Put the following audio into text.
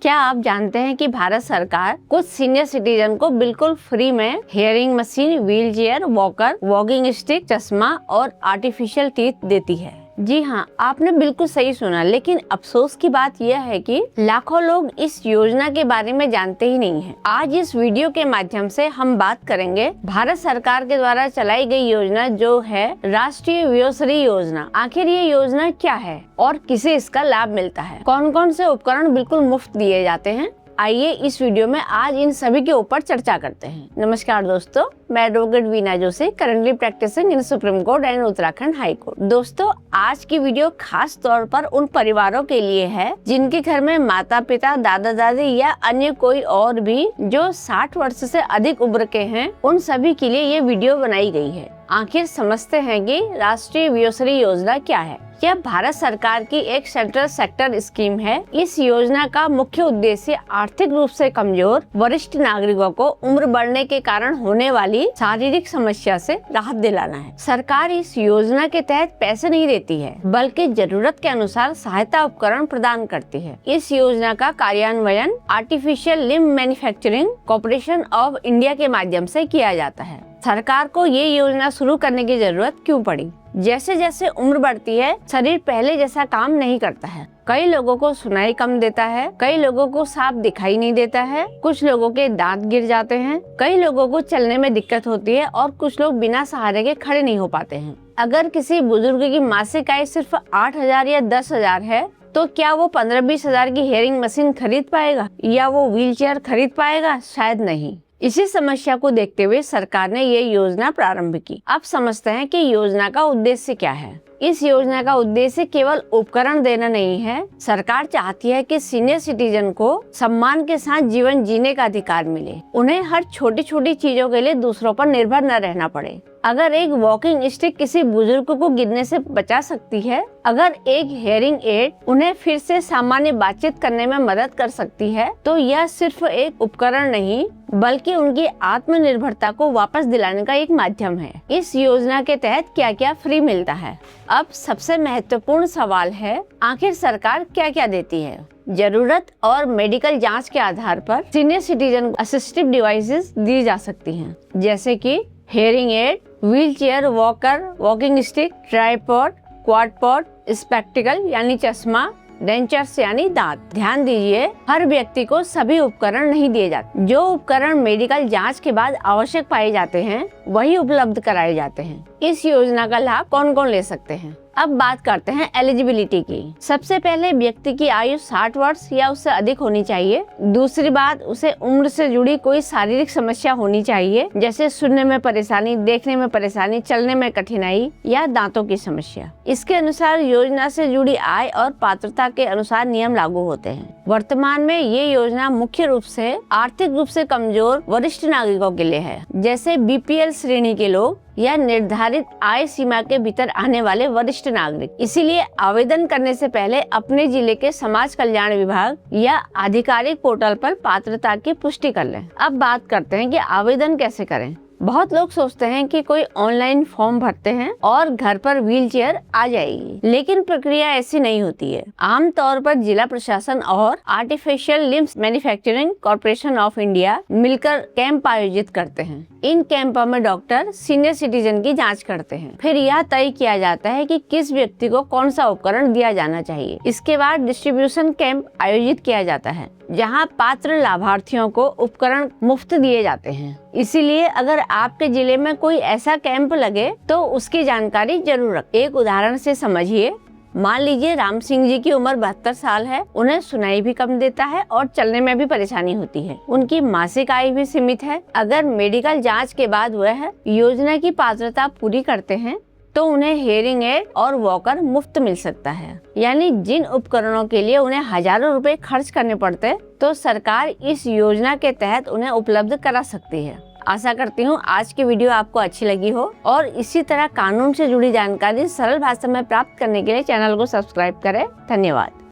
क्या आप जानते हैं कि भारत सरकार कुछ सीनियर सिटीजन को बिल्कुल फ्री में hearing machine, wheel chair, walker, walking stick, चश्मा और आर्टिफिशियल टीथ देती है। जी हाँ, आपने बिल्कुल सही सुना। लेकिन अफसोस की बात यह है कि लाखों लोग इस योजना के बारे में जानते ही नहीं हैं। आज इस वीडियो के माध्यम से हम बात करेंगे भारत सरकार के द्वारा चलाई गई योजना, जो है राष्ट्रीय वयोश्री योजना। आखिर ये योजना क्या है और किसे इसका लाभ मिलता है, कौन कौन से उपकरण बिल्कुल मुफ्त दिए जाते हैं, आइए इस वीडियो में आज इन सभी के ऊपर चर्चा करते हैं। नमस्कार दोस्तों, मैं advocate Veena Joshi, currently practicing in Supreme Court and Uttarakhand High Court. दोस्तों, आज की वीडियो खास तौर पर उन परिवारों के लिए है जिनके घर में माता पिता, दादा दादी या अन्य कोई और भी जो 60 वर्ष से अधिक उम्र के हैं, उन सभी के लिए ये वीडियो बनाई गई है। आखिर समझते हैं कि राष्ट्रीय वयोश्री योजना क्या है। यह भारत सरकार की एक सेंट्रल सेक्टर स्कीम है। इस योजना का मुख्य उद्देश्य आर्थिक रूप से कमजोर वरिष्ठ नागरिकों को उम्र बढ़ने के कारण होने वाली शारीरिक समस्या से राहत दिलाना है। सरकार इस योजना के तहत पैसे नहीं देती है, बल्कि जरूरत के अनुसार सहायता उपकरण प्रदान करती है। इस योजना का कार्यान्वयन artificial limb manufacturing corporation of India के माध्यम से किया जाता है। सरकार को ये योजना शुरू करने की जरूरत क्यों पड़ी? जैसे जैसे उम्र बढ़ती है, शरीर पहले जैसा काम नहीं करता है। कई लोगों को सुनाई कम देता है, कई लोगों को साफ दिखाई नहीं देता है, कुछ लोगों के दांत गिर जाते हैं, कई लोगों को चलने में दिक्कत होती है और कुछ लोग बिना सहारे के खड़े नहीं हो पाते हैं। अगर किसी बुजुर्ग की मासिक आय सिर्फ 8,000 या 10,000 है, तो क्या वो 15-20 हजार की हियरिंग मशीन खरीद पाएगा या वो व्हील चेयर खरीद पाएगा? शायद नहीं। इसी समस्या को देखते हुए सरकार ने ये योजना प्रारंभ की। अब समझते हैं कि योजना का उद्देश्य क्या है। इस योजना का उद्देश्य केवल उपकरण देना नहीं है। सरकार चाहती है कि सीनियर सिटीजन को सम्मान के साथ जीवन जीने का अधिकार मिले। उन्हें हर छोटी छोटी चीजों के लिए दूसरों पर निर्भर न रहना पड़े। अगर एक वॉकिंग स्टिक किसी बुजुर्ग को गिरने से बचा सकती है, अगर एक हियरिंग एड उन्हें फिर से सामान्य बातचीत करने में मदद कर सकती है, तो यह सिर्फ एक उपकरण नहीं, बल्कि उनकी आत्मनिर्भरता को वापस दिलाने का एक माध्यम है। इस योजना के तहत क्या क्या फ्री मिलता है? अब सबसे महत्वपूर्ण सवाल है, आखिर सरकार क्या क्या देती है? जरूरत और मेडिकल जांच के आधार पर सीनियर सिटीजन असिस्टिव डिवाइसेस दी जा सकती हैं, जैसे कि hearing aid, wheel chair, walker, walking stick, tripod, quadpod, spectacle यानी चश्मा, डेंचर्स यानी दांत। ध्यान दीजिए, हर व्यक्ति को सभी उपकरण नहीं दिए जाते। जो उपकरण मेडिकल जांच के बाद आवश्यक पाए जाते हैं, वही उपलब्ध कराए जाते हैं। इस योजना का लाभ कौन कौन ले सकते हैं? अब बात करते हैं एलिजिबिलिटी की। सबसे पहले व्यक्ति की आयु 60 वर्ष या उससे अधिक होनी चाहिए। दूसरी बात, उसे उम्र से जुड़ी कोई शारीरिक समस्या होनी चाहिए, जैसे सुनने में परेशानी, देखने में परेशानी, चलने में कठिनाई या दांतों की समस्या। इसके अनुसार योजना से जुड़ी आय और पात्रता के अनुसार नियम लागू होते हैं। वर्तमान में ये योजना मुख्य रूप से आर्थिक रूप से कमजोर वरिष्ठ नागरिकों के लिए है, जैसे बीपीएल श्रेणी के लोग या निर्धारित आय सीमा के भीतर आने वाले वरिष्ठ नागरिक। इसीलिए आवेदन करने से पहले अपने जिले के समाज कल्याण विभाग या आधिकारिक पोर्टल पर पात्रता की पुष्टि कर लें। अब बात करते हैं कि आवेदन कैसे करें। बहुत लोग सोचते हैं कि कोई ऑनलाइन फॉर्म भरते हैं और घर पर व्हील चेयर आ जाएगी, लेकिन प्रक्रिया ऐसी नहीं होती है। आमतौर पर जिला प्रशासन और artificial limbs manufacturing corporation of India मिलकर कैंप आयोजित करते हैं। इन कैंपों में डॉक्टर सीनियर सिटीजन की जांच करते हैं। फिर यह तय किया जाता है कि किस व्यक्ति को कौन सा उपकरण दिया जाना चाहिए। इसके बाद डिस्ट्रीब्यूशन कैंप आयोजित किया जाता है, जहां पात्र लाभार्थियों को उपकरण मुफ्त दिए जाते हैं। इसीलिए अगर आपके जिले में कोई ऐसा कैंप लगे तो उसकी जानकारी जरूर रखें। एक उदाहरण से समझिए। मान लीजिए राम सिंह जी की उम्र 72 साल है, उन्हें सुनाई भी कम देता है और चलने में भी परेशानी होती है। उनकी मासिक आय भी सीमित है। अगर मेडिकल जांच के बाद वह योजना की पात्रता पूरी करते हैं, तो उन्हें हियरिंग एड और वॉकर मुफ्त मिल सकता है। यानी जिन उपकरणों के लिए उन्हें हजारों रुपए खर्च करने पड़ते, तो सरकार इस योजना के तहत उन्हें उपलब्ध करा सकती है। आशा करती हूँ आज की वीडियो आपको अच्छी लगी हो और इसी तरह कानून से जुड़ी जानकारी सरल भाषा में प्राप्त करने के लिए चैनल को सब्सक्राइब करें। धन्यवाद।